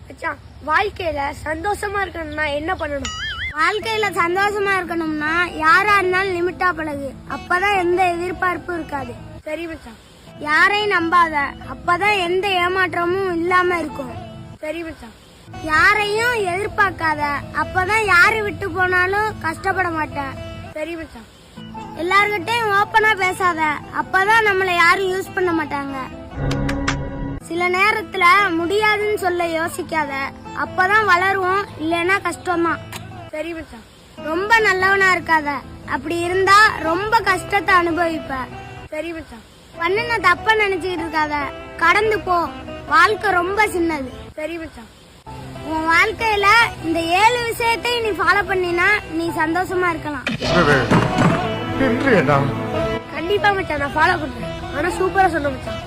மச்சான், வாழ்க்கையில சந்தோஷமா இருக்கணும்னா என்ன பண்ணணும்? வாழ்க்கையில சந்தோஷமா இருக்கணும்னா யாரா இருந்தாலும் லிமிட்டா பழகு. அப்பதான் எந்த எதிர்பார்ப்பும் இருக்காது. சரி மச்சான். யாரையும் நம்பாத. அப்பதான் எந்த ஏமாற்றமும் இல்லாம இருக்கும். சரி மச்சான். யாரையும் எதிர்பார்க்காத. அப்பதான் யாரு விட்டு போனாலும் கஷ்டப்பட மாட்டேன். சரி மச்சான். எல்லார்கிட்டையும் ஓப்பனா பேசாத. அப்பதான் நம்மள யாரும் யூஸ் பண்ண மாட்டாங்க. சில நேரத்துல முடியாதுன்னு சொல்ல யோசிக்காத. அப்பதான் வளருவோம், இல்லைன்னா கஷ்டம்தான். சரி மச்சான். ரொம்ப நல்லவனா இருக்காத. அப்படி இருந்தா ரொம்ப கஷ்டத்தை அனுபவிப்ப. சரி மச்சான். பண்ணுன தப்ப நினைச்சுக்கிட்டு இருக்காத. கடந்து போ. வாழ்க்கை ரொம்ப சின்னது. சரி மச்சான். உன் வாழ்க்கையில இந்த 7 விஷயத்தையும் நீ ஃபாலோ பண்ணினா நீ சந்தோஷமா இருக்கலாம். கண்டிப்பா மச்சான், நான் ஃபாலோ பண்றேன். ஆனா சூப்பரா சொன்ன மச்சான்.